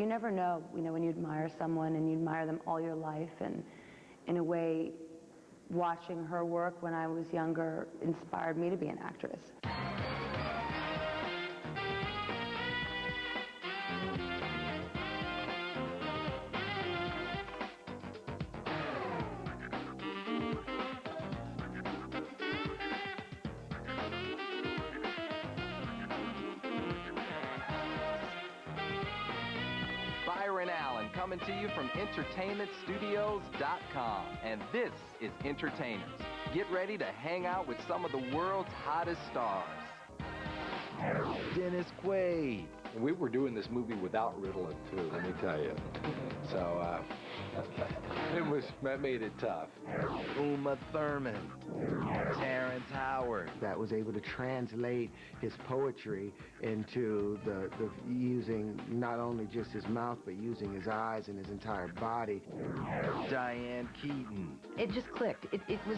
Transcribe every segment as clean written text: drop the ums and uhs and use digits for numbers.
You never know, when you admire someone and you admire them all your life, and in a way, watching her work when I was younger inspired me to be an actress. Byron Allen coming to you from entertainmentstudios.com. And this is Entertainers. Get ready to hang out with some of the world's hottest stars. Dennis Quaid. We were doing this movie without Ritalin, too, let me tell you. So, that made it tough. Uma Thurman. Terrence Howard. That was able to translate his poetry into the using not only just his mouth, but using his eyes and his entire body. Diane Keaton. It just clicked. It was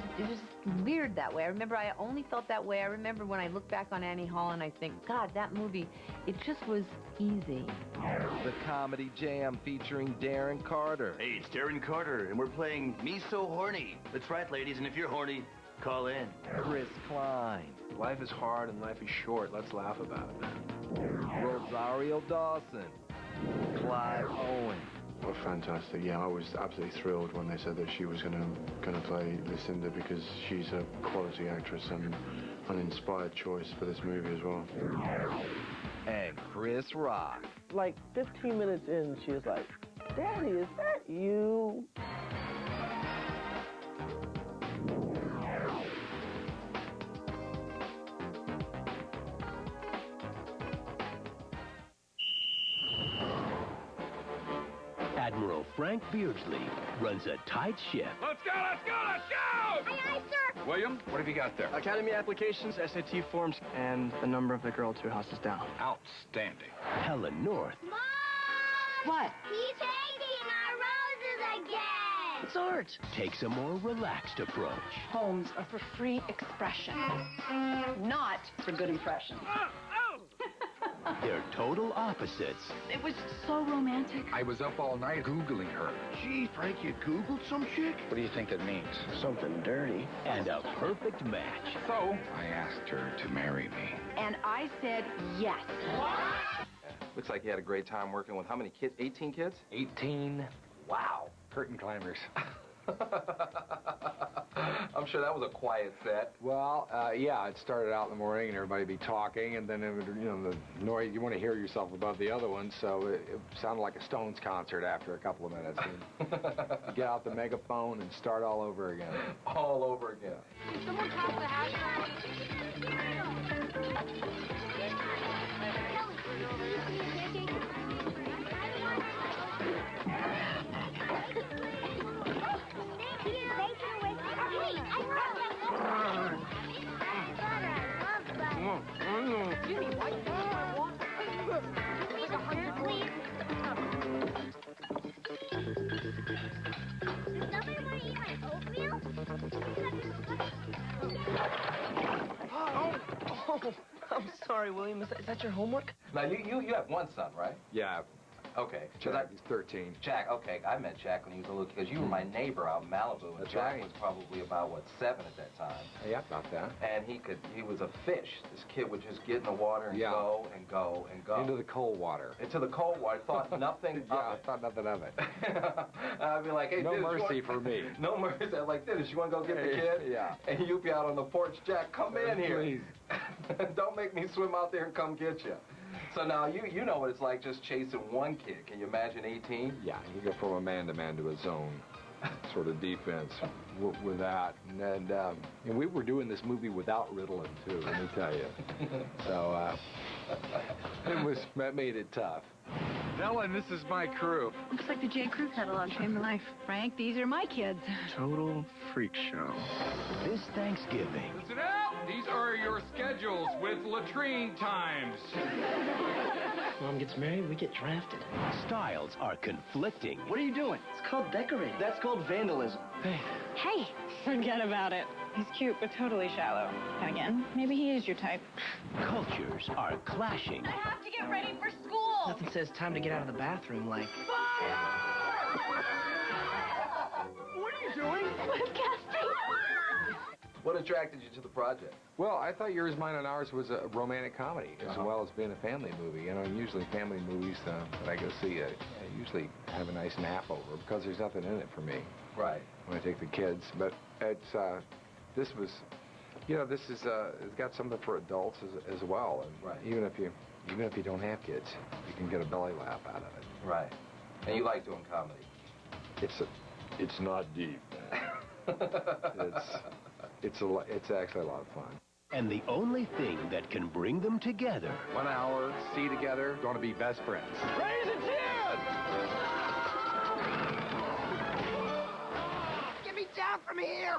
weird that way. I remember I only felt that way. I remember when I look back on Annie Hall and I think, God, that movie, it just was easy. The Comedy Jam featuring Darren Carter. Hey, it's Darren Carter, and we're playing Me So Horny. That's right, ladies, and if you're horny, call in. Chris Klein. Life is hard and life is short. Let's laugh about it. Rosario Dawson. Clive Owen. Well, fantastic. Yeah, I was absolutely thrilled when they said that she was gonna play Lucinda, because she's a quality actress and an inspired choice for this movie as well. And Chris Rock. Like 15 minutes in, she was like, "Daddy, is that you?" Admiral Frank Beardsley runs a tight ship. Let's go, let's go, let's go! Aye, aye, sir! William, what have you got there? Academy applications, SAT forms, and the number of the girl 2 houses down. Outstanding. Helen North. Mom! What? He's taking our roses again! It's art. Takes a more relaxed approach. Homes are for free expression, not for good impressions. They're total opposites. It was so romantic. I was up all night Googling her. Gee, Frank, you Googled some chick? What do you think that means? Something dirty. And a perfect match. So, I asked her to marry me. And I said yes. Looks like you had a great time working with how many kids? 18 kids? 18. Wow. Curtain climbers. I'm sure that was a quiet set. Well, yeah, it started out in the morning and everybody would be talking, and then it would, the noise, you want to hear yourself above the other one, so it sounded like a Stones concert after a couple of minutes. You get out the megaphone and start all over again. All over again. Did someone pass the hash brown? Oh, I'm sorry, William. Is that your homework? Now, you have one son, right? Yeah. Okay. Jack, he's 13. Jack, okay. I met Jack when he was a little kid, because you were my neighbor out in Malibu. And That's Jack right. was probably about, 7 at that time. Yeah, about that. And he was a fish. This kid would just get in the water and go and go and go. Into the cold water. Into the cold water. Thought nothing Yeah, of I it. thought nothing of it. I'd be like, hey, No Dennis, mercy for me. No mercy. I'm like, Dennis, you want to go get the kid? Yeah. And you'd be out on the porch. Jack, come in here. Please. Don't make me swim out there and come get you. So now you know what it's like just chasing one kid. Can you imagine 18? Yeah, you go from a man-to-man to a zone sort of defense with that. And we were doing this movie without Ritalin, too, let me tell you. So that made it tough. Ellen, this is my crew. Looks like the J. Crew catalog came to life. Frank, these are my kids. Total freak show. This Thanksgiving, Listen up! These are your schedules with latrine times. Mom gets married, we get drafted. styles are conflicting. What are you doing? It's called decorating. That's called vandalism. Hey. Hey, forget about it. He's cute, but totally shallow. And again, maybe he is your type. Cultures are clashing. I have to get ready for school. Nothing says time to get out of the bathroom like... What are you doing? Webcasting. What attracted you to the project? Well, I thought Yours, Mine, and Ours was a romantic comedy, as well as being a family movie. You know, usually family movies that I go see, I usually have a nice nap over because there's nothing in it for me. Right. When I take the kids. But it's, this was, you know, this is, it's got something for adults as well. And right. Even if you don't have kids, you can get a belly laugh out of it. Right. And you like doing comedy? It's not deep. It's actually a lot of fun. And the only thing that can bring them together. 1 hour, see together, going to be best friends. Raise a chin! Get me down from here!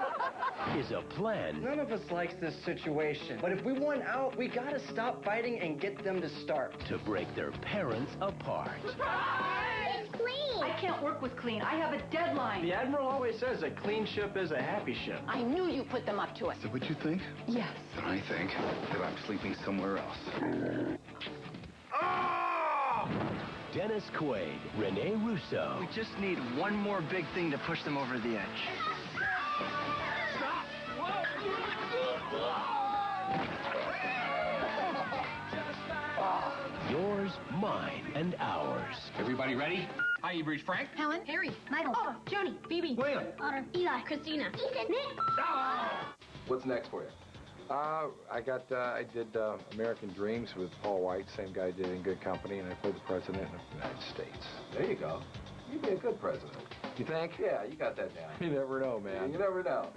Is a plan. None of us likes this situation. But if we want out, we gotta stop fighting and get them to start. To break their parents apart. It's clean. I can't work with Clean. I have a deadline. The Admiral always says a clean ship is a happy ship. I knew you put them up to it. Is that what you think? Yes. Then I think that I'm sleeping somewhere else. Dennis Quaid, Rene Russo. We just need one more big thing to push them over the edge. Yours, mine, and ours. Everybody ready? Hi, you've reached Frank. Helen, Harry, Michael, Joni, Phoebe, William, Otter, Eli, Christina, Ethan, Nick. What's next for you? I did American Dreams with Paul White, same guy did In Good Company, and I played the president of the United States. There you go. You'd be a good president. You think? Yeah, you got that down. You never know, man. You never know.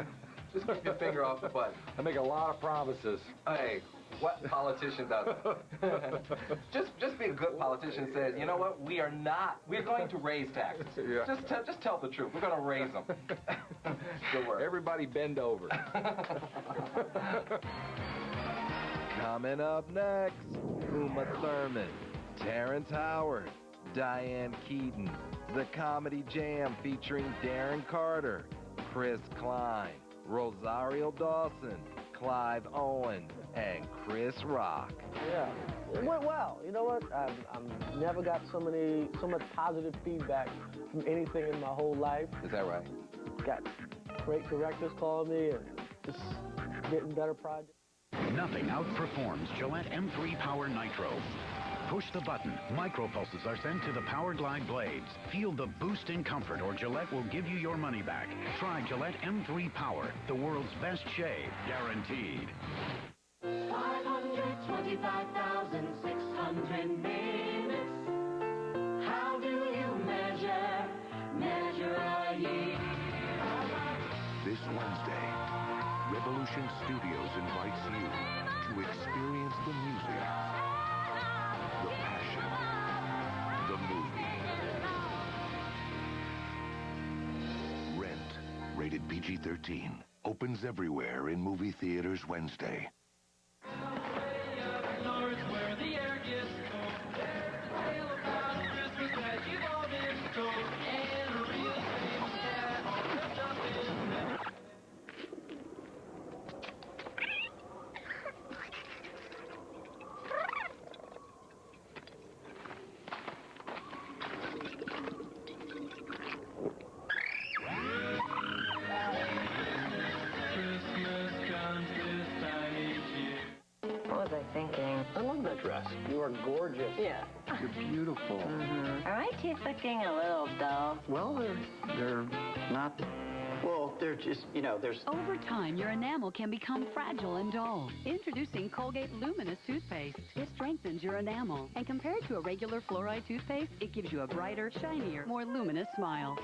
Just keep your finger off the button. I make a lot of promises. Hey, what politician doesn't? just be a good politician says, you know what, we're going to raise taxes. Yeah. Just tell the truth. We're going to raise them. Good work. Everybody bend over. Coming up next, Uma Thurman, Terrence Howard, Diane Keaton, The Comedy Jam featuring Darren Carter, Chris Klein, Rosario Dawson, Clive Owen, and Chris Rock. Yeah, it went well. You know what? I've never got so much positive feedback from anything in my whole life. Is that right? Got great directors calling me and just getting better projects. Nothing outperforms Gillette M3 Power Nitro. Push the button. Micropulses are sent to the Power Glide blades. Feel the boost in comfort or Gillette will give you your money back. Try Gillette M3 Power, the world's best shave, guaranteed. 525,600 minutes. How do you measure a year? This Wednesday, Revolution Studios invites you to experience the music, the passion, the movie. Rent, rated PG-13, opens everywhere in movie theaters Wednesday. What was I thinking? I love that dress. You are gorgeous. Yeah. You're beautiful. Are my teeth looking a little dull? Well, they're not... Well, they're just, you know, there's... Over time, your enamel can become fragile and dull. Introducing Colgate Luminous toothpaste. It strengthens your enamel. And compared to a regular fluoride toothpaste, it gives you a brighter, shinier, more luminous smile.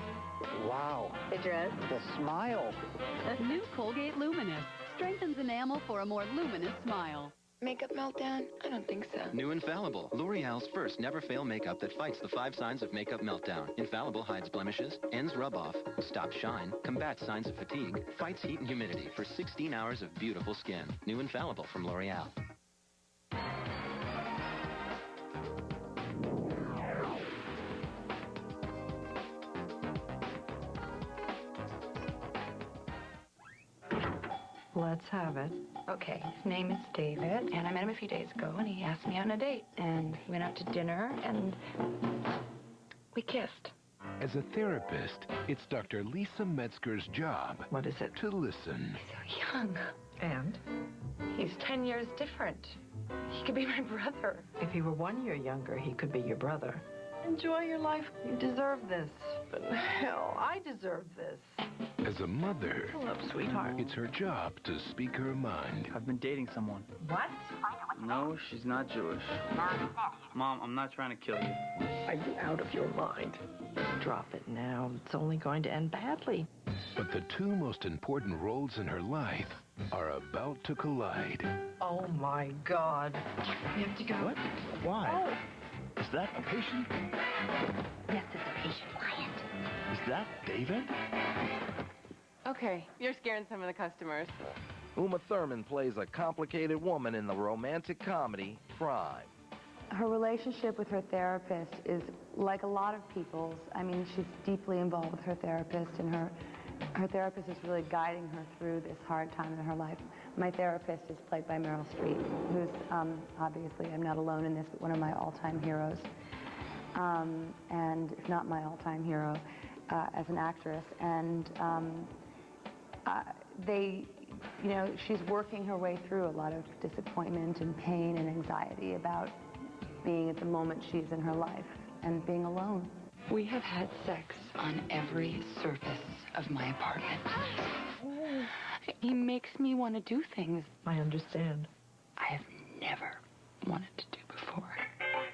Wow. The dress? The smile. New Colgate Luminous. Strengthens enamel for a more luminous smile. Makeup meltdown? I don't think so. New Infallible, L'Oreal's first never-fail makeup that fights the 5 signs of makeup meltdown. Infallible hides blemishes, ends rub-off, stops shine, combats signs of fatigue, fights heat and humidity for 16 hours of beautiful skin. New Infallible from L'Oreal. Let's have it. Okay, his name is David, and I met him a few days ago, and he asked me on a date. And we went out to dinner, and we kissed. As a therapist, it's Dr. Lisa Metzger's job. What is it? To listen. He's so young. And? He's 10 years different. He could be my brother. If he were 1 year younger, he could be your brother. Enjoy your life. You deserve this. But hell, I deserve this. As a mother, Pull up, sweetheart. it's her job to speak her mind. I've been dating someone. What? No, she's not Jewish. Mom, I'm not trying to kill you. Are you out of your mind? Drop it now. It's only going to end badly. But the two most important roles in her life are about to collide. Oh, my God. We have to go. What? Why? Is that a patient? Yes, it's a patient client. Is that David? Okay, you're scaring some of the customers. Uma Thurman plays a complicated woman in the romantic comedy Crime. Her relationship with her therapist is like a lot of people's. I mean, she's deeply involved with her therapist, and her therapist is really guiding her through this hard time in her life. My therapist is played by Meryl Streep, who's obviously, I'm not alone in this, but one of my all-time heroes. And if not my all-time hero as an actress. And you know, she's working her way through a lot of disappointment and pain and anxiety about being at the moment she's in her life and being alone. We have had sex on every surface of my apartment. He makes me want to do things I understand. I have never wanted to do before.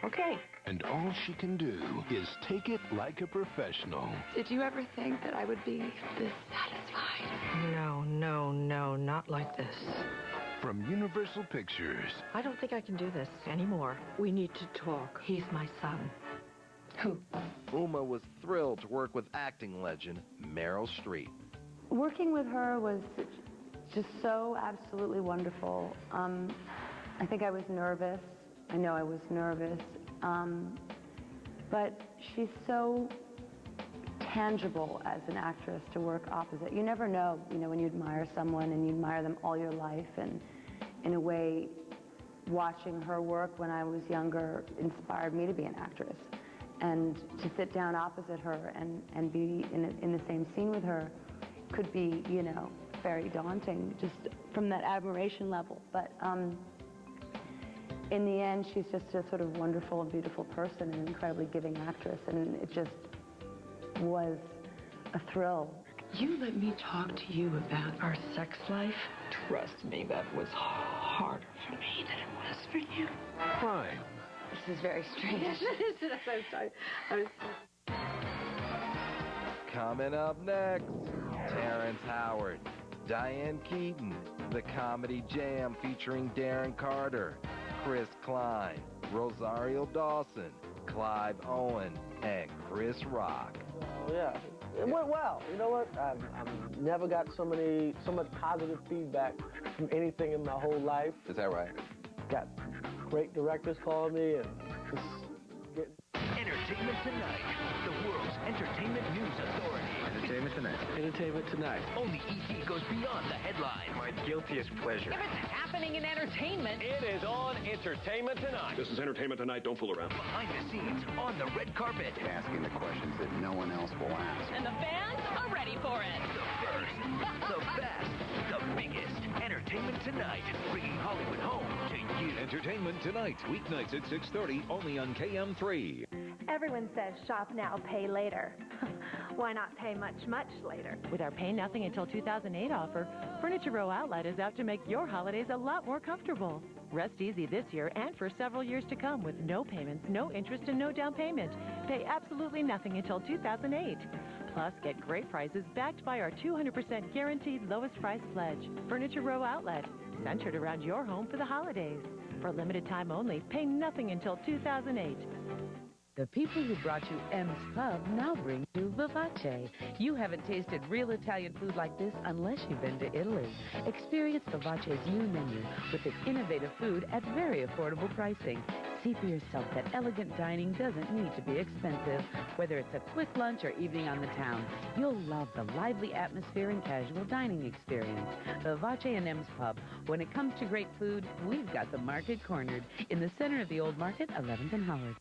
Okay. And all she can do is take it like a professional. Did you ever think that I would be this satisfied? No, not like this. From Universal Pictures. I don't think I can do this anymore. We need to talk. He's my son. Who? Uma was thrilled to work with acting legend Meryl Streep. Working with her was just so absolutely wonderful. I think I was nervous. I know I was nervous. But she's so tangible as an actress to work opposite. You never know, you know, when you admire someone and you admire them all your life. And in a way, watching her work when I was younger inspired me to be an actress. And to sit down opposite her and be in the same scene with her could be, you know, very daunting, just from that admiration level. But in the end, she's just a sort of wonderful and beautiful person and an incredibly giving actress, and it just was a thrill. You let me talk to you about our sex life? Trust me, that was harder For me than it was for you. Crime. This is very strange. Coming up next, Terrence Howard, Diane Keaton, the comedy jam featuring Darren Carter, Chris Klein, Rosario Dawson, Clive Owen, and Chris Rock. Oh, yeah. It went well. You know what? I've never got so much positive feedback from anything in my whole life. Is that right? Got great directors calling me and just getting... Entertainment Tonight, the world's entertainment news authority. Entertainment Tonight. Entertainment Tonight. Only ET goes beyond the headline. My guiltiest pleasure. If it's happening in entertainment, It is on Entertainment Tonight. This is Entertainment Tonight. Don't fool around. Behind the scenes, on the red carpet. Asking the questions that no one else will ask. and the fans are ready for it. The first, the best, the biggest. Entertainment Tonight, bringing Hollywood home to you. Entertainment Tonight, weeknights at 6:30, only on KM3. Everyone says shop now, pay later. Why not pay much later? With our Pay Nothing Until 2008 offer, Furniture Row Outlet is out to make your holidays a lot more comfortable. Rest easy this year and for several years to come with no payments, no interest, and no down payment. Pay absolutely nothing until 2008. Plus, get great prices backed by our 200% guaranteed lowest price pledge. Furniture Row Outlet, centered around your home for the holidays. For a limited time only, pay nothing until 2008. The people who brought you M's Pub now bring you Vivace. You haven't tasted real Italian food like this unless you've been to Italy. Experience Vivace's new menu with its innovative food at very affordable pricing. See for yourself that elegant dining doesn't need to be expensive. Whether it's a quick lunch or evening on the town, you'll love the lively atmosphere and casual dining experience. The Vivace and M's Pub. When it comes to great food, we've got the market cornered. In the center of the Old Market, 11th and Howard.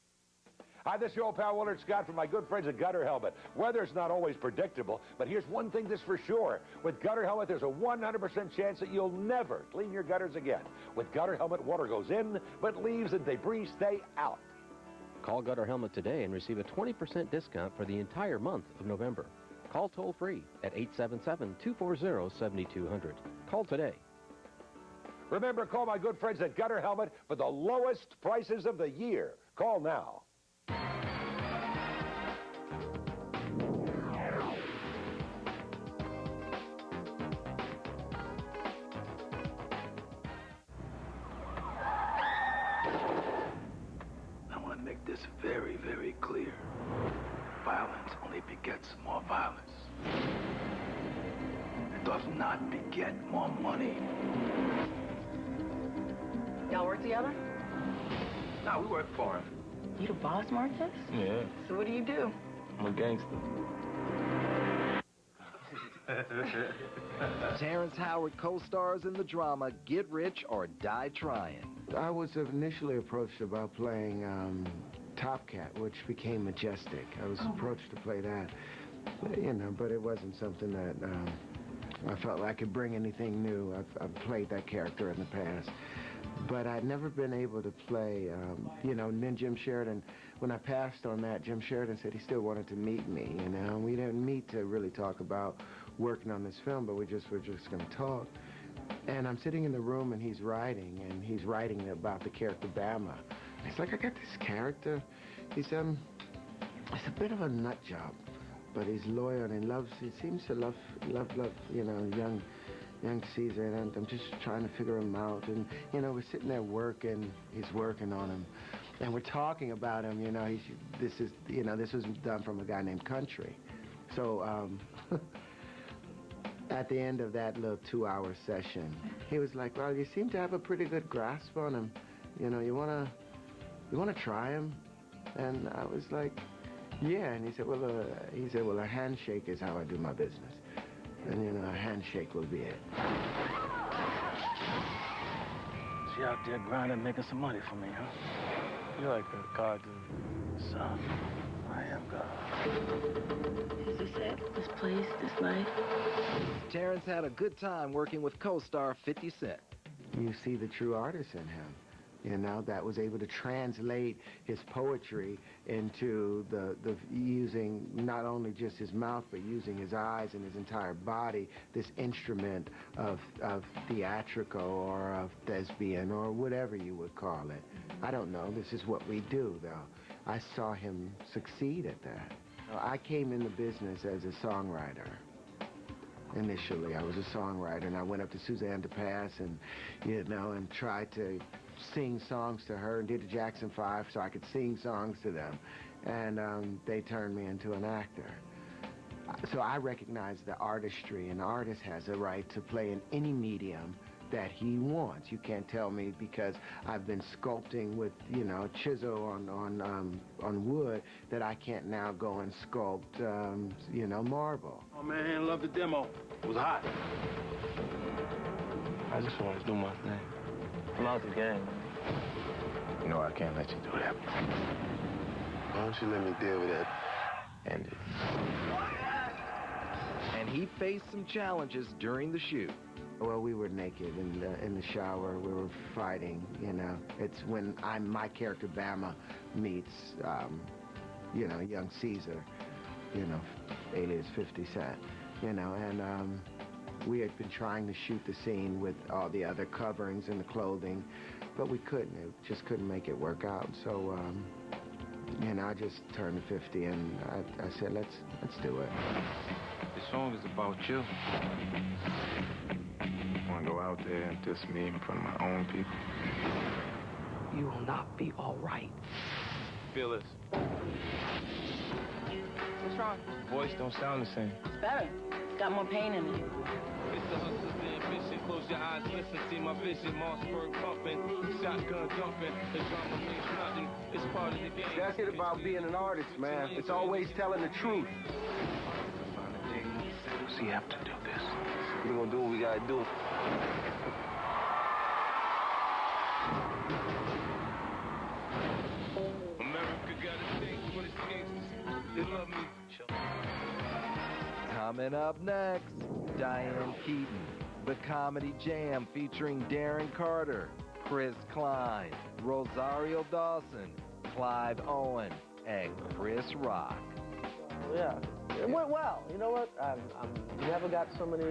Hi, this is your old pal Willard Scott from my good friends at Gutter Helmet. Weather's not always predictable, but here's one thing that's for sure. With Gutter Helmet, there's a 100% chance that you'll never clean your gutters again. With Gutter Helmet, water goes in, but leaves and debris stay out. Call Gutter Helmet today and receive a 20% discount for the entire month of November. Call toll-free at 877-240-7200. Call today. Remember, call my good friends at Gutter Helmet for the lowest prices of the year. Call now. This very, very clear. Violence only begets more violence. It does not beget more money. Y'all work together? No, we work for him. You the boss, Marcus? Yeah, So what do you do? I'm a gangster. Terrence Howard co-stars in the drama Get Rich or Die Trying. I was initially approached about playing Top Cat, which became Majestic. I was approached to play that, but it wasn't something that I felt like I could bring anything new. I've played that character in the past. But I'd never been able to play, and then Jim Sheridan, when I passed on that, Jim Sheridan said he still wanted to meet me, We didn't meet to really talk about working on this film, but we're just going to talk. And I'm sitting in the room, and he's writing about the character Bama. It's like, I got this character. He's a bit of a nut job, but he's loyal and he seems to love, young Caesar, and I'm just trying to figure him out. And, we're sitting there working, he's working on him. And we're talking about him, this was done from a guy named Country. So, at the end of that little 2-hour session, he was like, well, you seem to have a pretty good grasp on him. You want to try him? And I was like, yeah. And he said, well, a handshake is how I do my business. And, a handshake will be it. She out there grinding, making some money for me, huh? You're like a god to son. I am God. Is this it? This place, this life? Terrence had a good time working with co-star 50 Cent. You see the true artist in him. That was able to translate his poetry into the using not only just his mouth, but using his eyes and his entire body, this instrument of theatrical or of thespian or whatever you would call it. I don't know. This is what we do, though. I saw him succeed at that. I came in the business as a songwriter. Initially, I was a songwriter, and I went up to Suzanne DePass and, and tried to sing songs to her, and did the Jackson 5 so I could sing songs to them. And they turned me into an actor. So I recognize the artistry, and the artist has a right to play in any medium that he wants. You can't tell me because I've been sculpting with, chisel on wood that I can't now go and sculpt, marble. Oh, man, love the demo. It was hot. I just wanted to do my thing. I'm out the game. I can't let you do that. Why don't you let me deal with that? End it. And he faced some challenges during the shoot. Well, we were naked in the shower. We were fighting, It's when my character Bama meets, young Caesar, alias 50 Cent, and we had been trying to shoot the scene with all the other coverings and the clothing, but we couldn't. It just couldn't make it work out. So, I just turned 50, and I said, let's do it. The song is about you. I want to go out there and diss me in front of my own people. You will not be all right. Feel this. What's wrong? Voice don't sound the same. It's better. It's got more pain in it. It's the hustlers being mission. Close your eyes, listen, see my vision. Mossberg pumping, shotgun dumping. The drama means nothing. It's part of the game. That's it about being an artist, man. It's always telling the truth. We have to do this. We're gonna do what we gotta do. America got a thing for the gangsters. They love me. Coming up next, Diane Keaton, the Comedy Jam featuring Darren Carter, Klein, Rosario Dawson, Clive Owen, and Chris Rock. Yeah, it went well. You know what? I've never got so much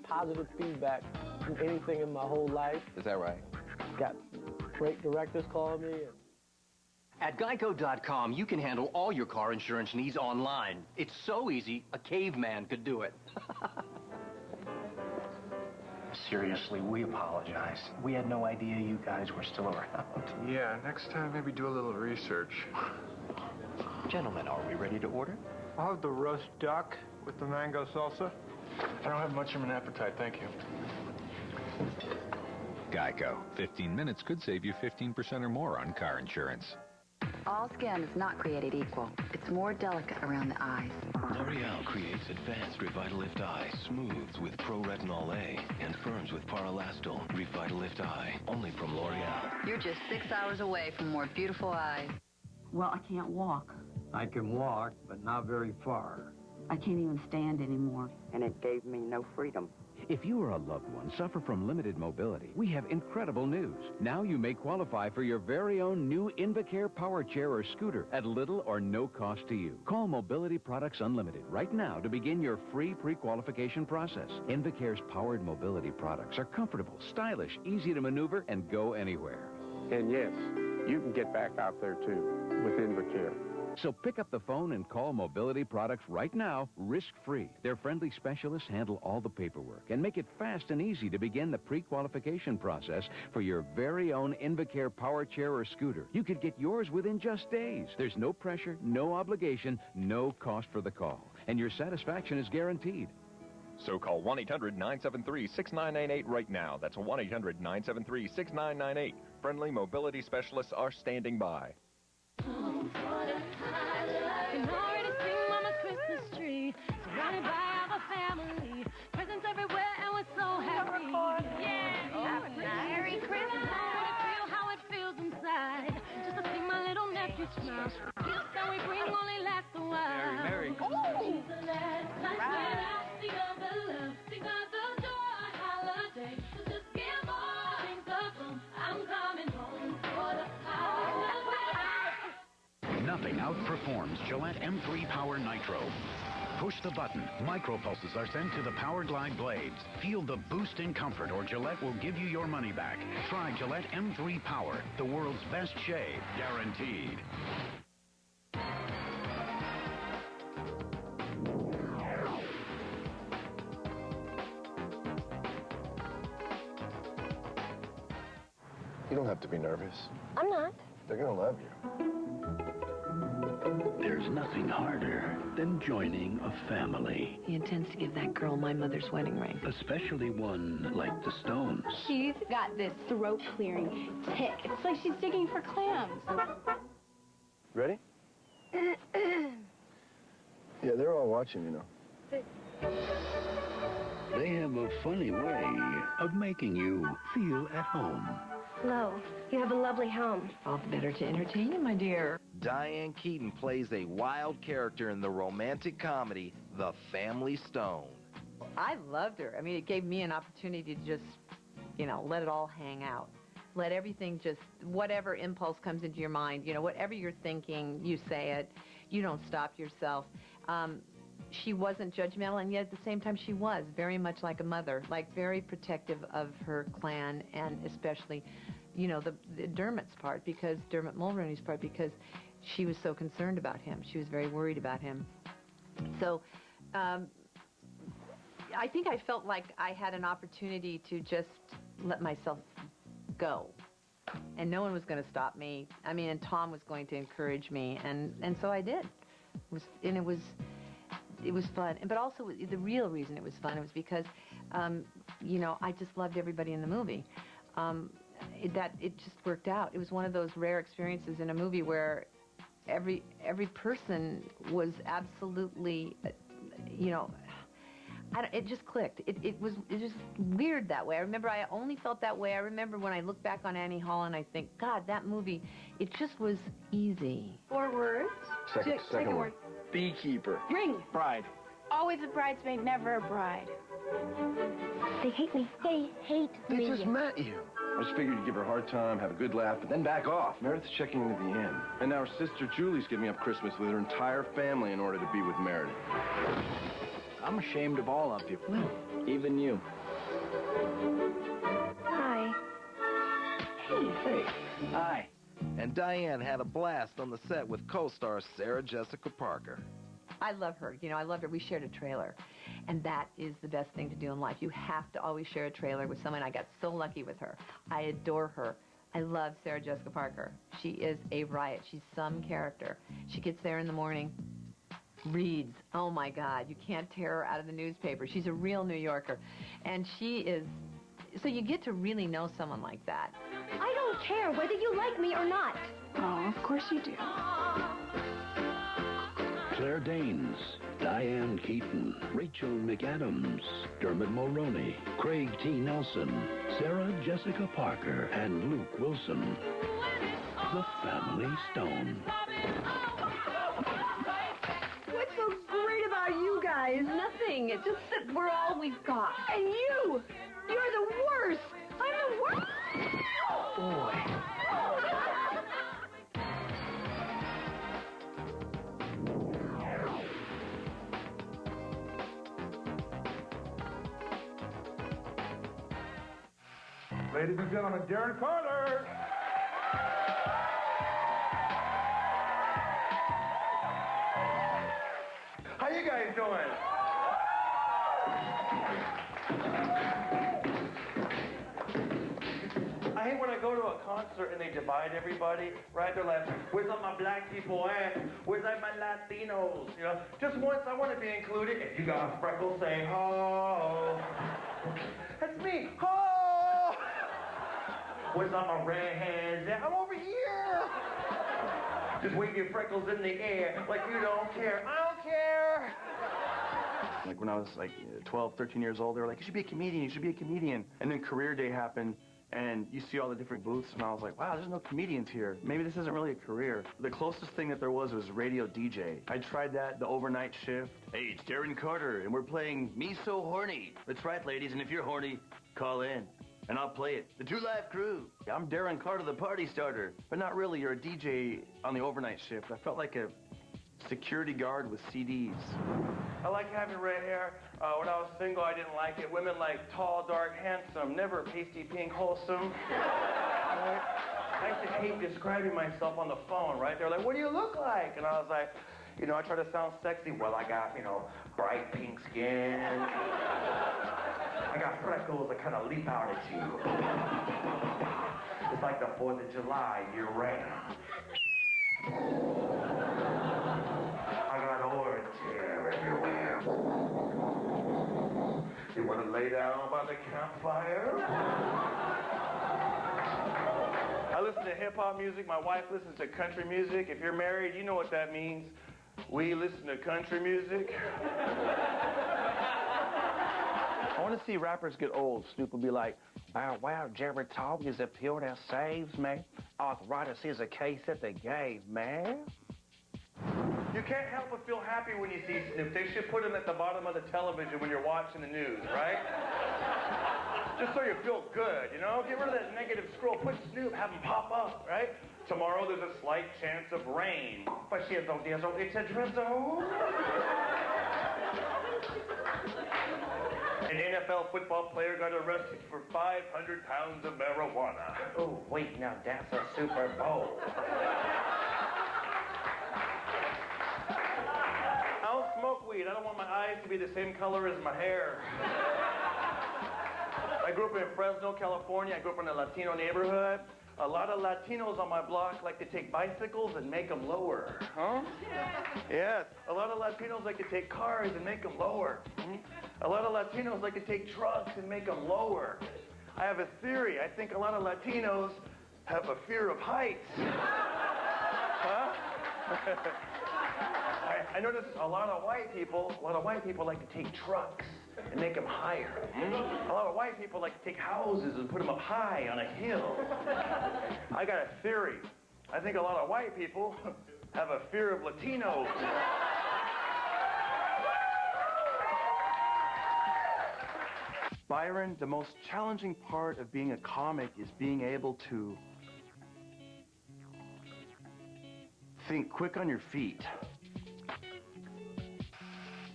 positive feedback from anything in my whole life. Is that right? Got great directors calling me. At Geico.com, you can handle all your car insurance needs online. It's so easy, a caveman could do it. Seriously, we apologize. We had no idea you guys were still around. Yeah, next time maybe do a little research. Gentlemen, are we ready to order? I'll have the roast duck with the mango salsa. I don't have much of an appetite, thank you. Geico. 15 minutes could save you 15% or more on car insurance. All skin is not created equal. It's more delicate around the eyes. L'Oreal creates advanced Revitalift Eye, smooths with Pro-Retinol A, and firms with Paralastol. Revitalift Eye, only from L'Oreal. You're just 6 hours away from more beautiful eyes. Well, I can't walk. I can walk, but not very far. I can't even stand anymore. And it gave me no freedom. If you or a loved one suffer from limited mobility, we have incredible news. Now you may qualify for your very own new Invacare power chair or scooter at little or no cost to you. Call Mobility Products Unlimited right now to begin your free pre-qualification process. Invacare's powered mobility products are comfortable, stylish, easy to maneuver, and go anywhere. And yes, you can get back out there too with Invacare. So pick up the phone and call Mobility Products right now, risk-free. Their friendly specialists handle all the paperwork and make it fast and easy to begin the pre-qualification process for your very own Invacare power chair or scooter. You could get yours within just days. There's no pressure, no obligation, no cost for the call. And your satisfaction is guaranteed. So call 1-800-973-6998 right now. That's 1-800-973-6998. Friendly mobility specialists are standing by. Can already see Mama's Christmas tree, surrounded by all the family, presents everywhere, and we're so happy. Yeah, Merry Christmas. I wanna feel how it feels inside, just to see my little nephew smile. Gifts that we bring only last a while. Merry She's the last night when I think of the love, think of the joy holiday. So just give more, think of them. I'm coming home for the holiday. Nothing outperforms Gillette M3 Power Nitro. Push the button. Micropulses are sent to the Power Glide blades. Feel the boost in comfort or Gillette will give you your money back. Try Gillette M3 Power, the world's best shave, guaranteed. You don't have to be nervous. I'm not. They're gonna love you. There's nothing harder than joining a family, He intends to give that girl my mother's wedding ring. especially one like the Stones. She's got this throat-clearing tick. It's like she's digging for clams. Ready? Yeah, they're all watching, you know. They have a funny way of making you feel at home. Flo, you have a lovely home. All the better to entertain you, my dear. Diane Keaton plays a wild character in the romantic comedy, The Family Stone. I loved her. I mean, it gave me an opportunity to just, let it all hang out. Let everything just, whatever impulse comes into your mind, whatever you're thinking, you say it. You don't stop yourself. She wasn't judgmental, and yet at the same time she was very much like a mother, like very protective of her clan, and especially, the Dermot's part, because Dermot Mulroney's part, because she was so concerned about him. She was very worried about him. So I think I felt like I had an opportunity to just let myself go. And no one was going to stop me. I mean, and Tom was going to encourage me, and so I did. It was fun. But also, the real reason it was fun was because I just loved everybody in the movie. It just worked out. It was one of those rare experiences in a movie where every person was absolutely, it just clicked. It was just weird that way. I remember I only felt that way. I remember when I look back on Annie Hall and I think, God, that movie, it just was easy. 4 words. Second word. Beekeeper. Ring. Bride. Always a bridesmaid, never a bride. They hate me. They hate me. They just met you. I just figured you'd give her a hard time, have a good laugh, but then back off. Meredith's checking in at the inn. And now her sister Julie's giving up Christmas with her entire family in order to be with Meredith. I'm ashamed of all of you. Even you. Hi. Hey. Hi. And Diane had a blast on the set with co-star Sarah Jessica Parker. I love her. I loved her. We shared a trailer. And that is the best thing to do in life. You have to always share a trailer with someone. I got so lucky with her. I adore her. I love Sarah Jessica Parker. She is a riot. She's some character. She gets there in the morning, reads. Oh, my God. You can't tear her out of the newspaper. She's a real New Yorker. And she is... So you get to really know someone like that. I don't care whether you like me or not. Oh, of course you do. Claire Danes, Diane Keaton, Rachel McAdams, Dermot Mulroney, Craig T. Nelson, Sarah Jessica Parker, and Luke Wilson. The Family Stone. What's so great about you guys? Nothing. It's just that we're all we've got. And you're the worst. I'm the worst. Boy. Ladies and gentlemen, Darren Carter. How you guys doing? I hate when I go to a concert and they divide everybody, right? They're like, where's all my black people at? Where's all my Latinos? Just once I want to be included. If you got a freckle, say, oh. That's me, oh. Where's all my redheads at? I'm over here. Just wave your freckles in the air like you don't care. I don't care. Like when I was like 12, 13 years old, they were like, you should be a comedian, you should be a comedian. And then career day happened, and you see all the different booths, and I was like, wow, there's no comedians here. Maybe this isn't really a career. The closest thing that there was radio DJ. I tried that, the overnight shift. Hey, it's Darren Carter, and we're playing Me So Horny. That's right, ladies, and if you're horny, call in. And I'll play it. The True Life Crew. I'm Darren Carter, the party starter. But not really, you're a DJ on the overnight shift. I felt like a security guard with CDs. I like having red hair. When I was single, I didn't like it. Women like tall, dark, handsome, never pasty pink, wholesome. Right? I used to hate describing myself on the phone, right? They were like, what do you look like? And I was like, I try to sound sexy. Well, I got, bright pink skin. I got freckles that kind of leap out at you. It's like the 4th of July year-round. I got orange hair everywhere. You want to lay down by the campfire? I listen to hip-hop music. My wife listens to country music. If you're married, you know what that means. We listen to country music. I want to see rappers get old. Snoop will be like, wow, Jerry Talk is a pill that saves me. Arthritis is a case that they gave, man. You can't help but feel happy when you see Snoop. They should put him at the bottom of the television when you're watching the news, right? Just so you feel good, Get rid of that negative scroll. Put Snoop, have him pop up, right? Tomorrow there's a slight chance of rain. But she has no diesel, it's a drizzle. An NFL football player got arrested for 500 pounds of marijuana. Oh, wait, now that's a Super Bowl. I don't smoke weed. I don't want my eyes to be the same color as my hair. I grew up in Fresno, California. I grew up in a Latino neighborhood. A lot of Latinos on my block like to take bicycles and make them lower. Huh? Yes. A lot of Latinos like to take cars and make them lower. A lot of Latinos like to take trucks and make them lower. I have a theory. I think a lot of Latinos have a fear of heights. Huh? I notice a lot of white people like to take trucks and make them higher. A lot of white people like to take houses and put them up high on a hill. I got a theory. I think a lot of white people have a fear of Latinos. Byron, the most challenging part of being a comic is being able to think quick on your feet.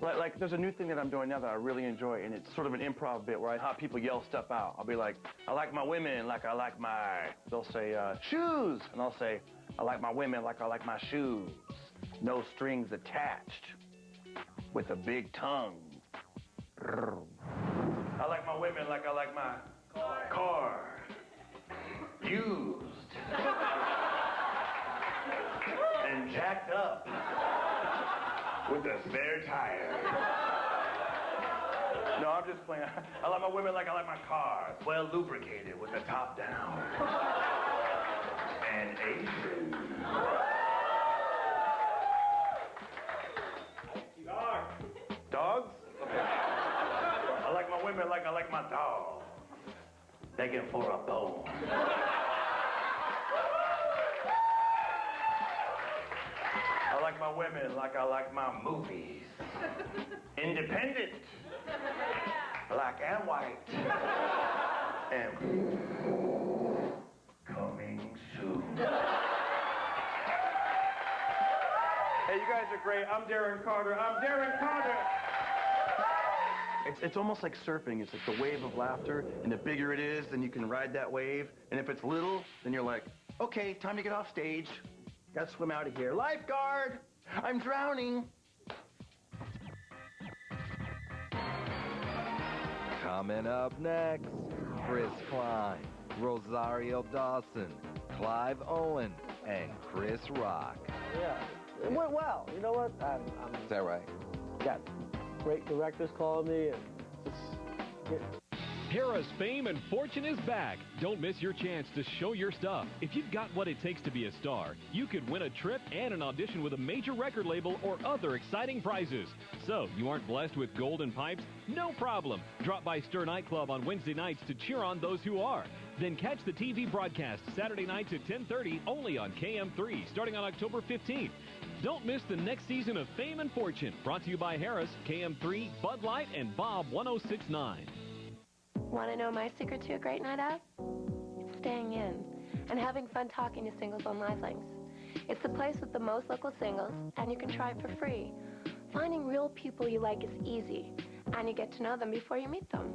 Like, there's a new thing that I'm doing now that I really enjoy, and it's sort of an improv bit where I have people yell stuff out. I'll be like, I like my women like I like my, they'll say, shoes. And I'll say, I like my women like I like my shoes. No strings attached, with a big tongue. I like my women like I like my car. Used. And jacked up. With a spare tire. No, I'm just playing. I like my women like I like my cars. Well lubricated with the top down. And Asian. Dogs? Okay. I like my women like I like my dogs. Begging for a bone. I like my women like I like my movies. Independent. Black and white. And coming soon. Hey, you guys are great. I'm Darren Carter. I'm Darren Carter. It's almost like surfing. It's like the wave of laughter, and the bigger it is, then you can ride that wave. And if it's little, then you're like, okay, time to get off stage. Gotta swim out of here. Lifeguard! I'm drowning. Coming up next, Chris Klein, Rosario Dawson, Clive Owen, and Chris Rock. Yeah, it went well. You know what? Is that right? Got great directors calling me, and just Harrah's Fame and Fortune is back. Don't miss your chance to show your stuff. If you've got what it takes to be a star, you could win a trip and an audition with a major record label or other exciting prizes. So, you aren't blessed with golden pipes? No problem. Drop by Stir Nightclub on Wednesday nights to cheer on those who are. Then catch the TV broadcast Saturday nights at 10:30 only on KM3 starting on October 15th. Don't miss the next season of Fame and Fortune. Brought to you by Harrah's, KM3, Bud Light, and Bob 1069. Want to know my secret to a great night out? It's staying in and having fun talking to singles on Livelinks. It's the place with the most local singles, and you can try it for free. Finding real people you like is easy, and you get to know them before you meet them.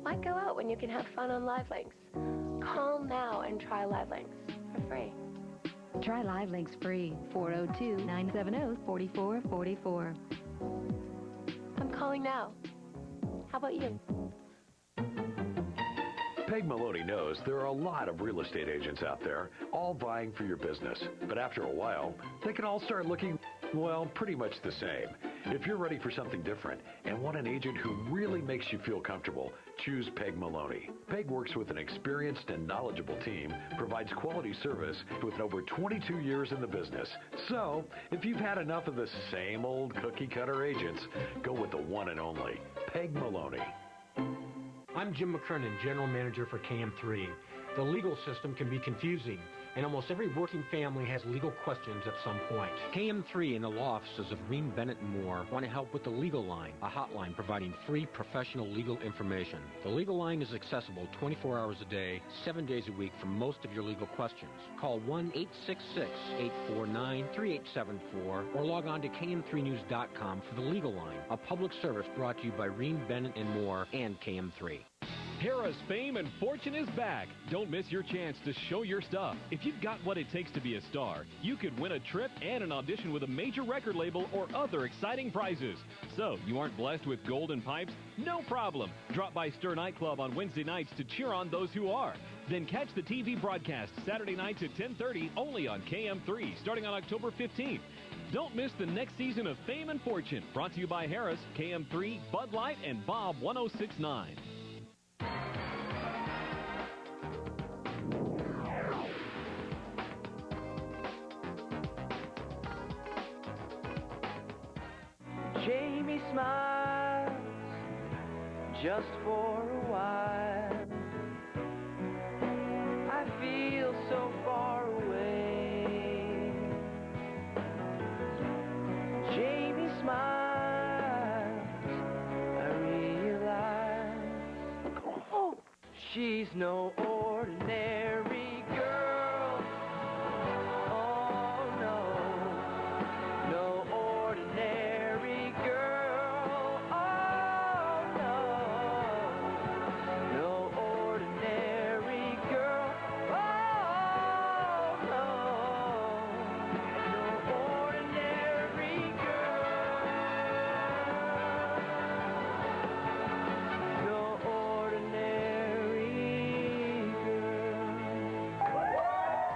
Why go out when you can have fun on Livelinks? Call now and try Livelinks for free. Try Livelinks free, 402-970-4444. I'm calling now. How about you? Peg Maloney knows there are a lot of real estate agents out there, all vying for your business. But after a while, they can all start looking, well, pretty much the same. If you're ready for something different and want an agent who really makes you feel comfortable, choose Peg Maloney. Peg works with an experienced and knowledgeable team, provides quality service with over 22 years in the business. So, if you've had enough of the same old cookie-cutter agents, go with the one and only Peg Maloney. I'm Jim McKernan, General Manager for KM3. The legal system can be confusing, and almost every working family has legal questions at some point. KM3 and the law offices of Ream, Bennett & Moore want to help with the Legal Line, a hotline providing free professional legal information. The Legal Line is accessible 24 hours a day, 7 days a week for most of your legal questions. Call 1-866-849-3874 or log on to KM3News.com for the Legal Line, a public service brought to you by Ream, Bennett & Moore and KM3. Harrah's Fame and Fortune is back. Don't miss your chance to show your stuff. If you've got what it takes to be a star, you could win a trip and an audition with a major record label or other exciting prizes. So, you aren't blessed with golden pipes? No problem. Drop by Stir Nightclub on Wednesday nights to cheer on those who are. Then catch the TV broadcast Saturday nights at 10:30 only on KM3 starting on October 15th. Don't miss the next season of Fame and Fortune, brought to you by Harris, KM3, Bud Light, and Bob 1069. Jamie smiles just for a while. I feel so far away. Jamie smiles, I realize she's no ordinary girl. Oh no, no ordinary girl. Oh no, no ordinary girl. Oh no, no ordinary girl. No ordinary girl.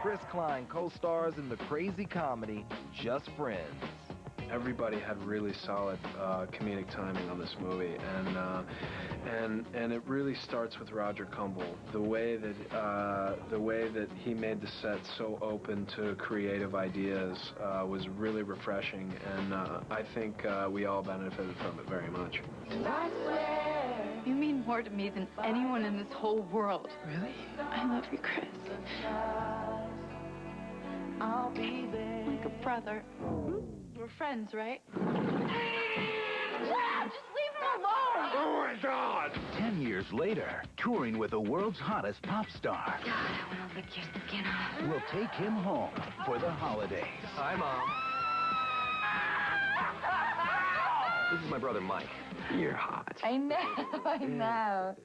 Chris Klein co-stars in the crazy comedy Just Friends. Everybody had really solid comedic timing on this movie, and it really starts with Roger Cumble. The way that he made the set so open to creative ideas was really refreshing, and I think we all benefited from it very much. You mean more to me than anyone in this whole world. Really? I love you, Chris. I'll be there. Like a brother. We're friends, right? Just leave him alone! Oh, my God! 10 years later, touring with the world's hottest pop star. God, I want to lick your skin off. We'll take him home for the holidays. Hi, Mom. This is my brother, Mike. You're hot. I know.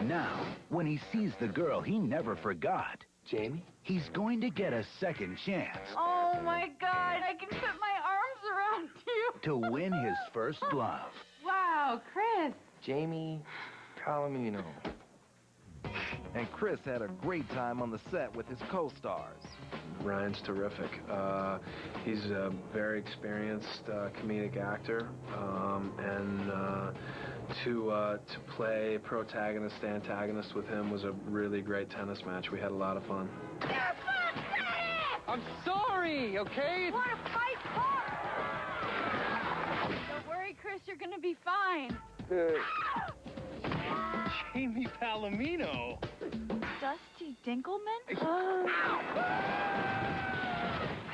Now, when he sees the girl he never forgot, Jamie? He's going to get a second chance Oh, my God. I can put my arms around you. to win his first love. Wow, Chris. Jamie Palomino. And Chris had a great time on the set with his co-stars. Ryan's terrific. He's a very experienced comedic actor, and to play protagonist, antagonist with him was a really great tennis match. We had a lot of fun. I'm sorry, okay? Want to fight hard? Don't worry, Chris. You're going to be fine. Jamie Palomino. Dusty Dinkelman? I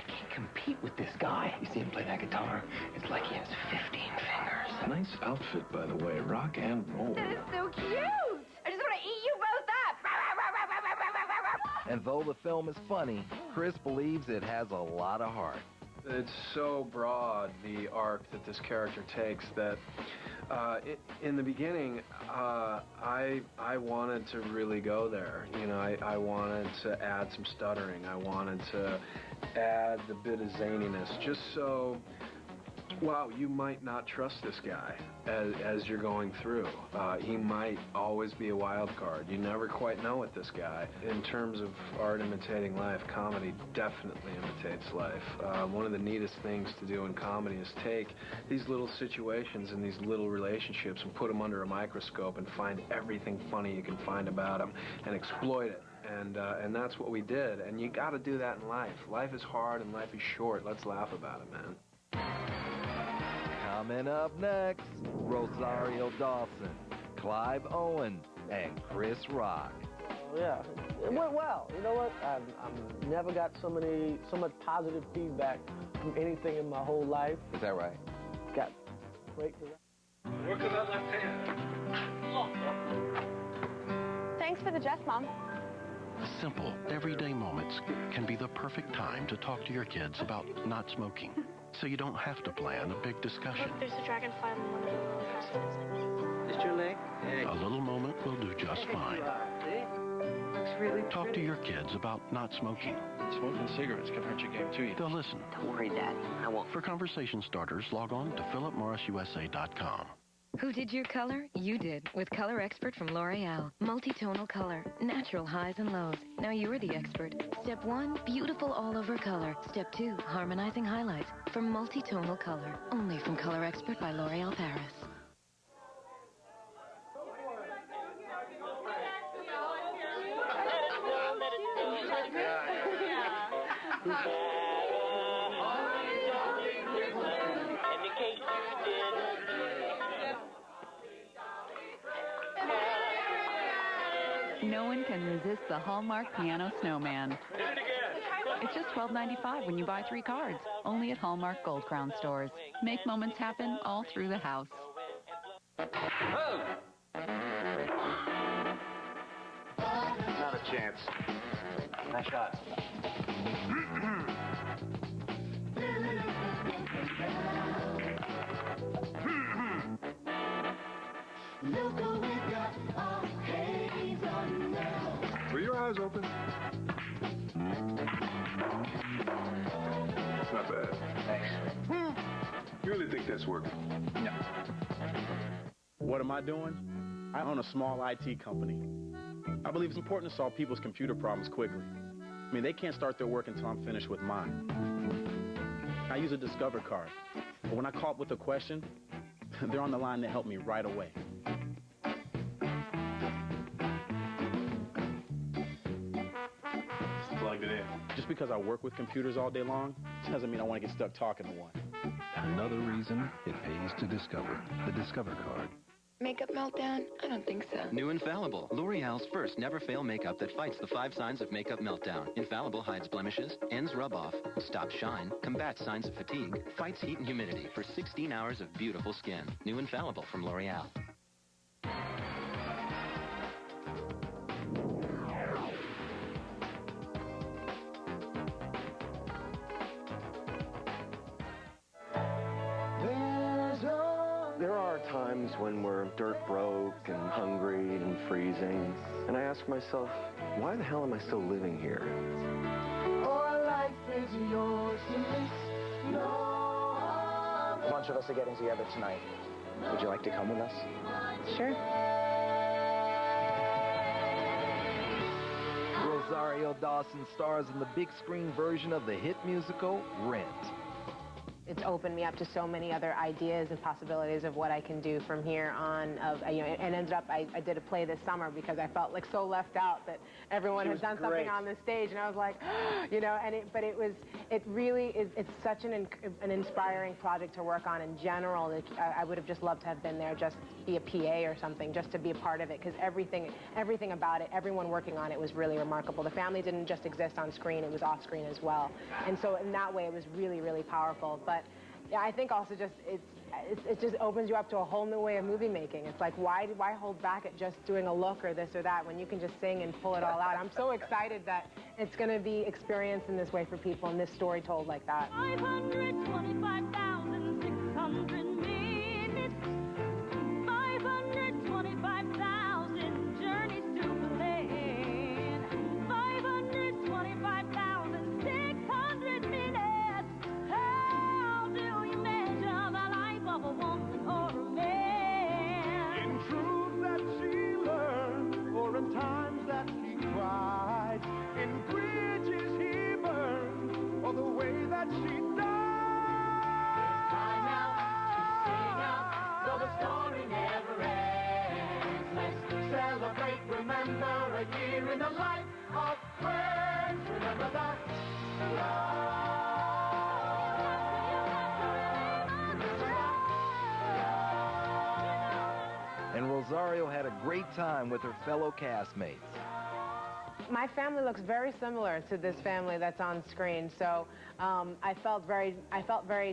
can't compete with this guy. You see him play that guitar? It's like he has 15 fingers. Nice outfit, by the way. Rock and roll. That is so cute. I just want to eat you both up. And though the film is funny, Chris believes it has a lot of heart. It's so broad, the arc that this character takes, that in the beginning, I wanted to really go there. You know, I wanted to add some stuttering. I wanted to add the bit of zaniness, just so, wow, you might not trust this guy as you're going through. He might always be a wild card. You never quite know with this guy. In terms of art imitating life, comedy definitely imitates life. One of the neatest things to do in comedy is take these little situations and these little relationships and put them under a microscope and find everything funny you can find about them and exploit it. And that's what we did. And you got to do that in life. Life is hard and life is short. Let's laugh about it, man. Coming up next, Rosario Dawson, Clive Owen, and Chris Rock. Oh, yeah, it went well. You know what? I've never got so much positive feedback from anything in my whole life. Is that right? Got great. Work on that left hand. Thanks for the dress, Mom. Simple, everyday moments can be the perfect time to talk to your kids about not smoking. So you don't have to plan a big discussion. There's a dragonfly in one of the Is your leg? A little moment will do just fine. Looks really Talk to your kids about not smoking. Smoking cigarettes can hurt your game too. They'll listen. Don't worry, Daddy. I won't. For conversation starters, log on to philipmorrisusa.com. Who did your color? You did, with Color Expert from L'Oreal. Multi-tonal color, natural highs and lows. Now you're the expert. Step 1, beautiful all-over color. Step 2, harmonizing highlights for multi-tonal color. Only from Color Expert by L'Oreal Paris. No one can resist the Hallmark Piano Snowman. It's just $12.95 when you buy 3 cards, only at Hallmark Gold Crown stores. Make moments happen all through the house. Oh! Not a chance. Nice shot. Look who we got all haze on now. Were your eyes open? That's not bad. Thanks. You really think that's working? No. What am I doing? I own a small IT company. I believe it's important to solve people's computer problems quickly. I mean, they can't start their work until I'm finished with mine. I use a Discover card, but when I call up with a question, they're on the line to help me right away. Plugged it in. Just because I work with computers all day long doesn't mean I want to get stuck talking to one. Another reason it pays to discover. The Discover card. Makeup meltdown? I don't think so. New Infallible, L'Oreal's first never-fail makeup that fights the 5 signs of makeup meltdown. Infallible hides blemishes, ends rub-off, stops shine, combats signs of fatigue, fights heat and humidity for 16 hours of beautiful skin. New Infallible from L'Oreal. There are times when we're dirt broke and hungry and freezing, and I ask myself, why the hell am I still living here? Our life is yours to miss. No. A bunch of us are getting together tonight. Would you like to come with us? Sure. Rosario Dawson stars in the big screen version of the hit musical Rent. It's opened me up to so many other ideas and possibilities of what I can do from here on. And ended up, I did a play this summer because I felt like so left out that everyone had done something on the stage, and I was like, it really is. It's such an inspiring project to work on in general. I would have just loved to have been there, just be a PA or something, just to be a part of it, because everything about it, everyone working on it was really remarkable. The family didn't just exist on screen; it was off screen as well. And so in that way, it was really, really powerful. But yeah, I think also just it just opens you up to a whole new way of movie making. It's like, why hold back at just doing a look or this or that when you can just sing and pull it all out? I'm so excited that it's going to be experienced in this way for people and this story told like that. 525,600 minutes. 525,000 journeys to plan. 525,600 minutes. How do you measure the life of a woman or a man? In truth that she learned, or in times that he cried, in bridges he burned, or the way that she died. It's time now to sing out, so the story never ends. Let's celebrate, remember a year in the life of friends. Remember that And Rosario had a great time with her fellow castmates. My family looks very similar to this family that's on screen, so I felt very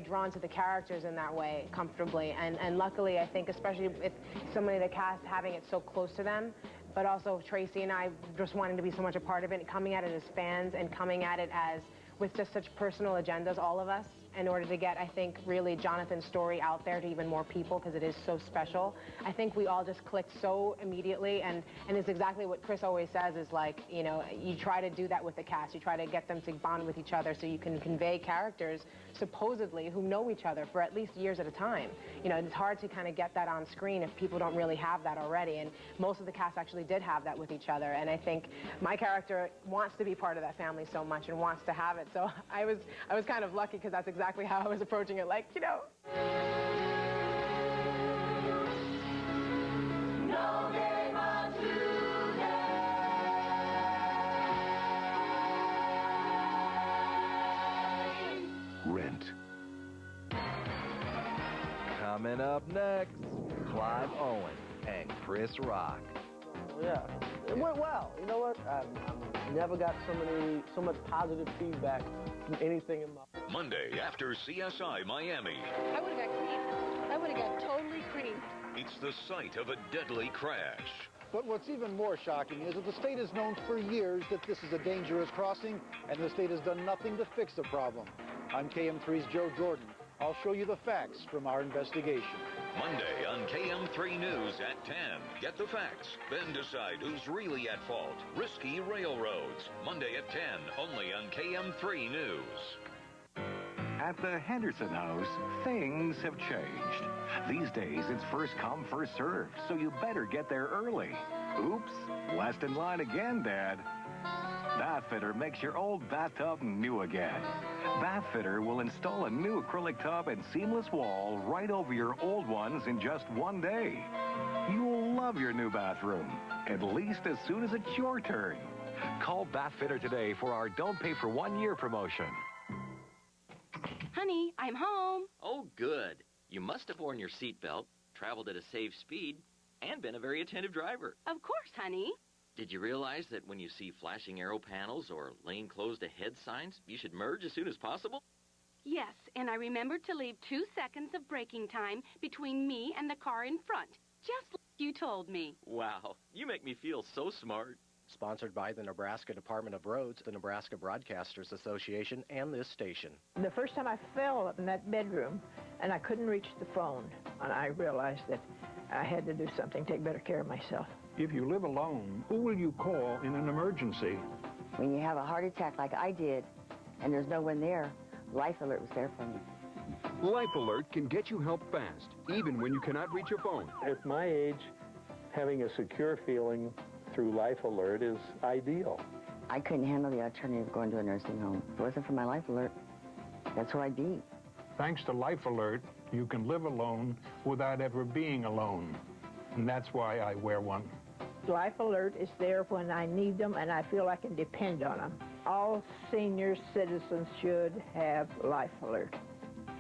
drawn to the characters in that way, comfortably, and luckily I think, especially with somebody in the cast having it so close to them, but also Tracy and I just wanting to be so much a part of it, coming at it as fans and coming at it as with just such personal agendas, all of us, in order to get, I think, really Jonathan's story out there to even more people, because it is so special. I think we all just clicked so immediately, and it's exactly what Chris always says is like, you know, you try to do that with the cast. You try to get them to bond with each other so you can convey characters supposedly who know each other for at least years at a time. You know, it's hard to kind of get that on screen if people don't really have that already, and most of the cast actually did have that with each other, and I think my character wants to be part of that family so much and wants to have it, so I was kind of lucky because that's exactly how I was approaching it, like, you know. No game on today. Rent. Coming up next, Clive Owen and Chris Rock. Yeah, it went well. You know what? I've never got so much positive feedback from anything in my... Monday after CSI Miami. I would have got creamed. I would have got totally creamed. It's the site of a deadly crash. But what's even more shocking is that the state has known for years that this is a dangerous crossing, and the state has done nothing to fix the problem. I'm KM3's Joe Jordan. I'll show you the facts from our investigation. Monday on KM3 News at 10. Get the facts, then decide who's really at fault. Risky railroads. Monday at 10, only on KM3 News. At the Henderson House, things have changed. These days, it's first come, first served, so you better get there early. Oops, last in line again, Dad. Bathfitter makes your old bathtub new again. Bathfitter will install a new acrylic tub and seamless wall right over your old ones in just one day. You'll love your new bathroom, at least as soon as it's your turn. Call Bathfitter today for our Don't Pay for 1 year promotion. Honey, I'm home. Oh, good. You must have worn your seatbelt, traveled at a safe speed, and been a very attentive driver. Of course, honey. Did you realize that when you see flashing arrow panels or lane closed ahead signs, you should merge as soon as possible? Yes, and I remembered to leave 2 seconds of braking time between me and the car in front, just like you told me. Wow, you make me feel so smart. Sponsored by the Nebraska Department of Roads, the Nebraska Broadcasters Association, and this station. The first time I fell in that bedroom and I couldn't reach the phone, and I realized that I had to do something, take better care of myself. If you live alone, who will you call in an emergency? When you have a heart attack like I did, and there's no one there, Life Alert was there for me. Life Alert can get you help fast, even when you cannot reach your phone. At my age, having a secure feeling through Life Alert is ideal. I couldn't handle the alternative of going to a nursing home. If it wasn't for my Life Alert, that's where I'd be. Thanks to Life Alert, you can live alone without ever being alone. And that's why I wear one. Life Alert is there when I need them, and I feel I can depend on them. All senior citizens should have Life Alert.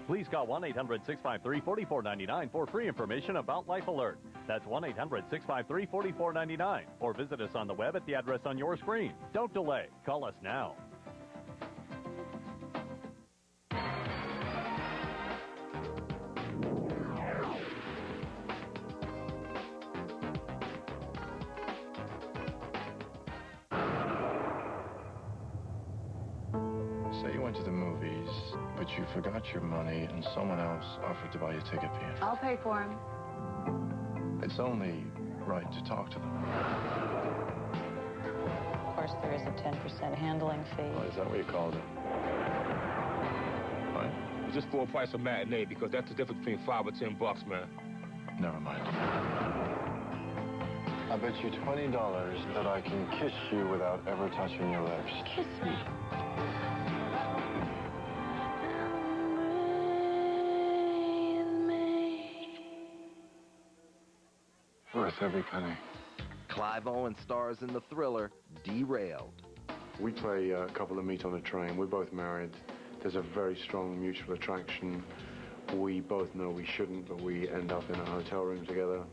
Please call 1-800-653-4499 for free information about Life Alert. That's 1-800-653-4499. Or visit us on the web at the address on your screen. Don't delay. Call us now. Say you went to the movies, but you forgot your money and someone else offered to buy you a ticket for you. I'll pay for him. It's only right to talk to them. Of course, there is a 10% handling fee. Oh, is that what you called it? What? Just for a price of matinee, because that's the difference between $5 or $10, man. Never mind. I bet you $20 that I can kiss you without ever touching your lips. Kiss me. Worth every penny. Clive Owen stars in the thriller Derailed. We play a couple that meet on a train. We're both married. There's a very strong mutual attraction. We both know we shouldn't, but we end up in a hotel room together.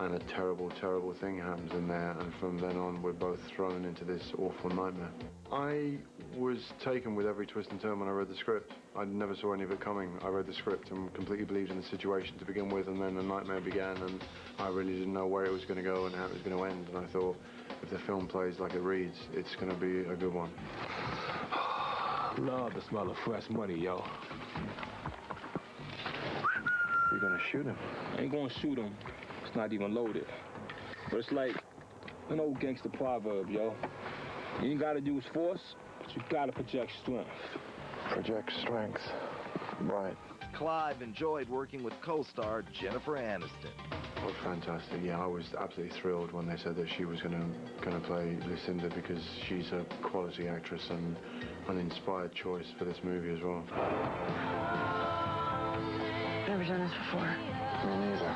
And a terrible, terrible thing happens in there. And from then on, we're both thrown into this awful nightmare. I was taken with every twist and turn when I read the script. I never saw any of it coming. I read the script and completely believed in the situation to begin with, and then the nightmare began, and I really didn't know where it was going to go and how it was going to end. And I thought, if the film plays like it reads, it's going to be a good one. Love the smell of fresh money, yo. You're gonna shoot him. I ain't gonna shoot him. It's not even loaded. But it's like an old gangster proverb, yo. You ain't gotta use force, but you gotta project strength. Project strength. Right. Clive enjoyed working with co-star Jennifer Aniston. Oh, fantastic. Yeah, I was absolutely thrilled when they said that she was gonna play Lucinda, because she's a quality actress and an inspired choice for this movie as well. Never done this before. Me neither.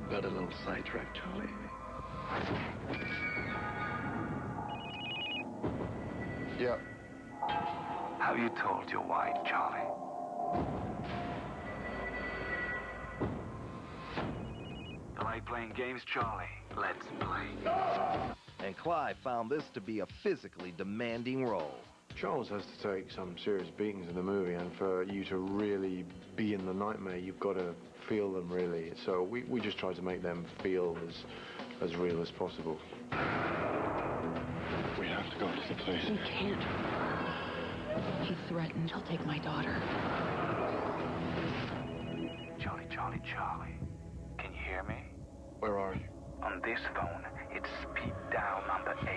Got a little sidetracked, Charlie. Yeah. Have you told your wife, Charlie? You like playing games, Charlie? Let's play. And Clive found this to be a physically demanding role. Charles has to take some serious beatings in the movie, and for you to really be in the nightmare, you've got to feel them, really. So we just try to make them feel as real as possible. We have to go to the place. We can't. He threatened he'll take my daughter. Charlie, Charlie, Charlie. Can you hear me? Where are you? On this phone, it's speed dial number 8.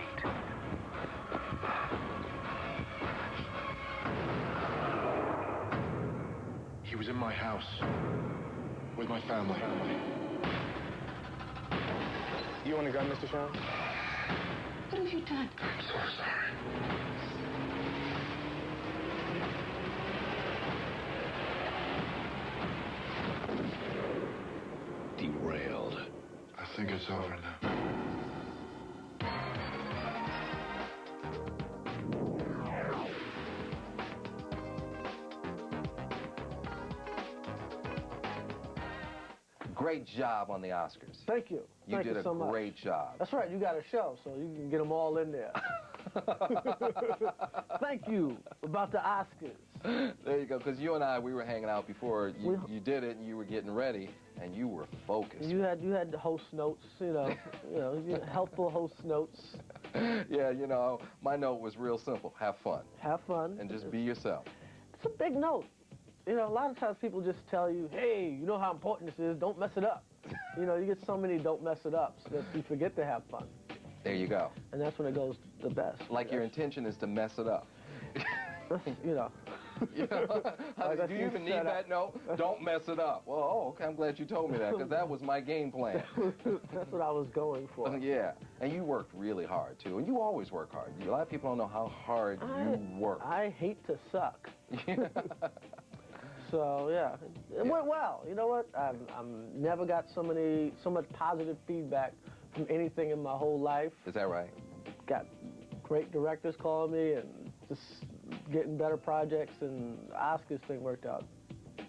He was in my house with my family. You want a gun, Mr. Sean? What have you done? I'm so sorry. Derailed. I think it's over now. Great job on the Oscars. Thank you. You Thank did you so a much. great job. That's right. You got a show, so you can get them all in there. Thank you. About the Oscars. There you go, because you and I, we were hanging out before you did it, and you were getting ready, and you were focused. You had the host notes, you helpful host notes. Yeah, my note was real simple. Have fun. Have fun. And just be yourself. It's a big note. A lot of times people just tell you, hey, you know how important this is, don't mess it up. You get so many don't mess it ups that you forget to have fun. There you go. And that's when it goes the best. Like your intention is to mess it up. Do you even need that note? Don't mess it up. Well, okay, I'm glad you told me that, because that was my game plan. That's what I was going for. Yeah, and you worked really hard, too, and you always work hard. A lot of people don't know how hard you work. I hate to suck. So, yeah, it went well. You know what? I've never got so much positive feedback from anything in my whole life. Is that right? Got great directors calling me and just getting better projects, and the Oscars thing worked out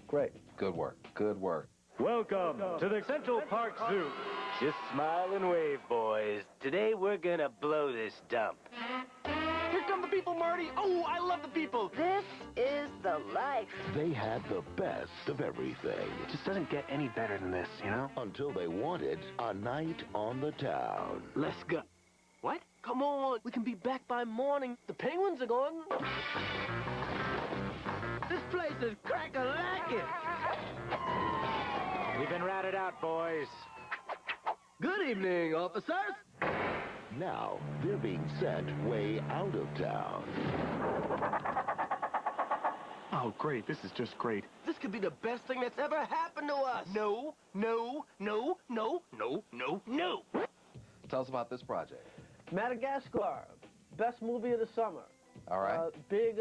great. Good work. Good work. Welcome to the Central Park Zoo. Just smile and wave, boys. Today we're gonna blow this dump. Here come the people, Marty. Oh, I love the people. This is the life. They had the best of everything. It just doesn't get any better than this, Until they wanted a night on the town. Let's go. What? Come on, we can be back by morning. The penguins are gone. This place is crack-a-lackin'. We've been routed out, boys. Good evening, officers. Now, they're being sent way out of town. Oh, great. This is just great. This could be the best thing that's ever happened to us. No, no, no, no, no, no, no. Tell us about this project. Madagascar, best movie of the summer. All right. Big,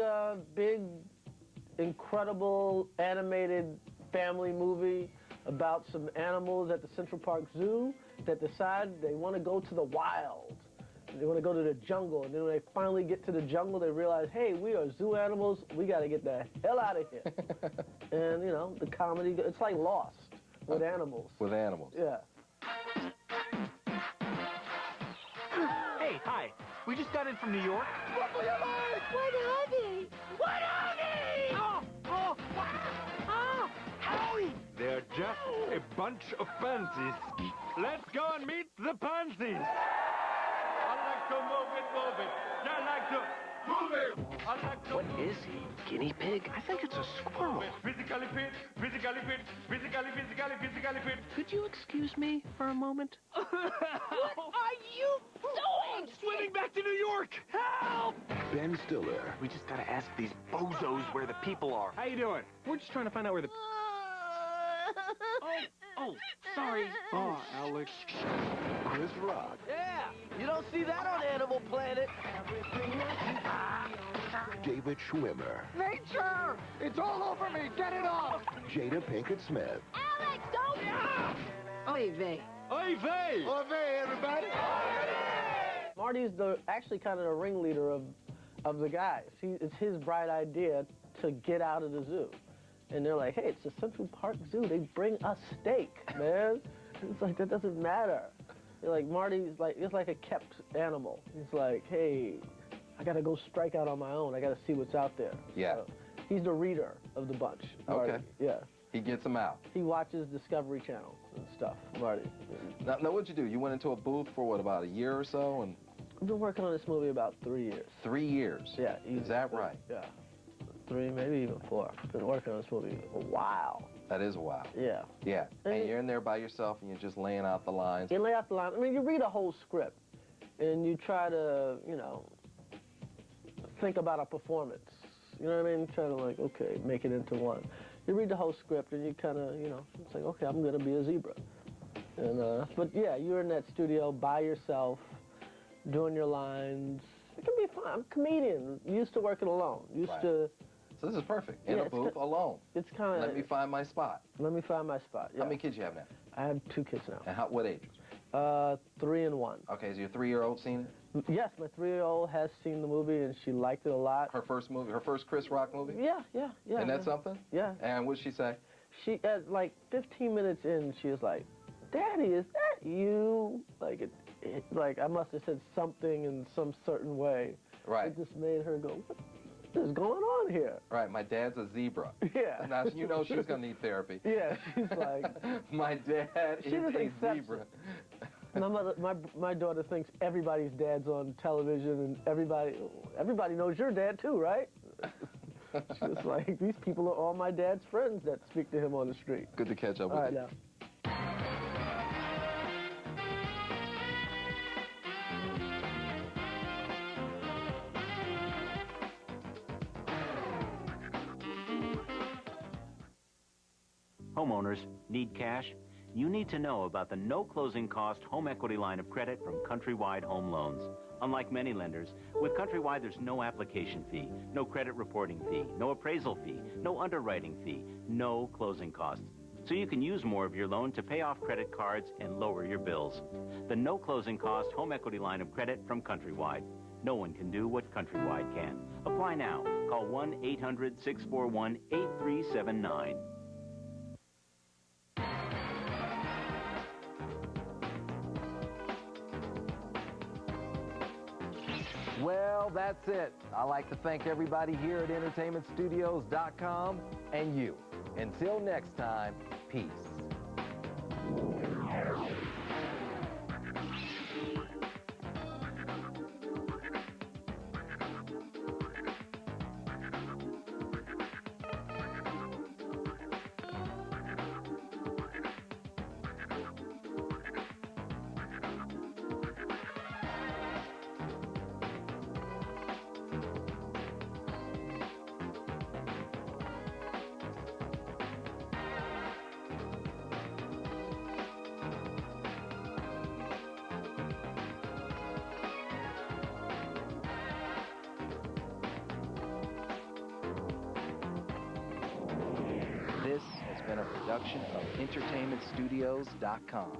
incredible animated family movie about some animals at the Central Park Zoo that decide they want to go to the wild. They want to go to the jungle, and then when they finally get to the jungle, they realize, hey, we are zoo animals. We got to get the hell out of here. And, the comedy, it's like Lost with animals. With animals. Yeah. Hey, hi. We just got in from New York. What are they? What are they? Oh! Howie! They're just a bunch of pansies. Let's go and meet the pansies. I like to move it. I like to What is he? Guinea pig? I think it's a squirrel. Physically fit, physically fit, physically fit. Could you excuse me for a moment? What are you doing? Swimming back to New York! Help! Ben Stiller. We just gotta ask these bozos where the people are. How you doing? We're just trying to find out where the... Oh, sorry. Oh, Alex. Chris Rock. Yeah, you don't see that on Animal Planet. David Schwimmer. Nature! It's all over me! Get it off! Jada Pinkett Smith. Alex, don't... Oy vey. Oy vey! Oy vey, everybody! Marty's actually kind of the ringleader of the guys. It's his bright idea to get out of the zoo. And they're like, hey, it's the Central Park Zoo. They bring us steak, man. It's like, that doesn't matter. You're like, Marty's like, it's like a kept animal. He's like, hey, I got to go strike out on my own. I got to see what's out there. Yeah. So he's the reader of the bunch. Marty. Okay. Yeah. He gets them out. He watches Discovery Channel and stuff, Marty. Now what'd you do? You went into a booth for, what, about a year or so? And I've been working on this movie about 3 years. 3 years? Yeah. Is that right? Yeah. 3, maybe even 4. I've been working on this movie a while. That is a while. Yeah. Yeah. And you're in there by yourself and you're just laying out the lines. You lay out the line. I mean, you read a whole script and you try to, you know, think about a performance. You know what I mean? Try to, like, okay, make it into one. You read the whole script and you kind of, you know, it's like, okay, I'm going to be a zebra. And, but yeah, you're in that studio by yourself, doing your lines. It can be fun. I'm a comedian. Used to working alone. Used to... So this is perfect. In a booth, alone. It's kind of... Let me find my spot. Let me find my spot, yeah. How many kids you have now? I have 2 kids now. And what age? 3 and 1. Okay, has your 3-year-old seen it? Yes, my 3-year-old has seen the movie and she liked it a lot. Her first movie, her first Chris Rock movie? Yeah. And that's something? Yeah. And what'd she say? She, at like 15 minutes in, she was like, Daddy, is that you? Like, like I must have said something in some certain way. Right. It just made her go, what is going on here? Right, my dad's a zebra. Yeah. Now, you know she's going to need therapy. Yeah, she's like... My dad is a zebra. My daughter thinks everybody's dad's on television and everybody knows your dad too, right? She's like, these people are all my dad's friends that speak to him on the street. Good to catch up with all right, you. Now. Homeowners need cash? You need to know about the no closing cost home equity line of credit from Countrywide Home Loans. Unlike many lenders, with Countrywide there's no application fee, no credit reporting fee, no appraisal fee, no underwriting fee, no closing costs. So you can use more of your loan to pay off credit cards and lower your bills. The no closing cost home equity line of credit from Countrywide. No one can do what Countrywide can. Apply now. Call 1-800-641-8379. Well, that's it. I'd like to thank everybody here at entertainmentstudios.com and you. Until next time, peace. This has been a production of entertainmentstudios.com.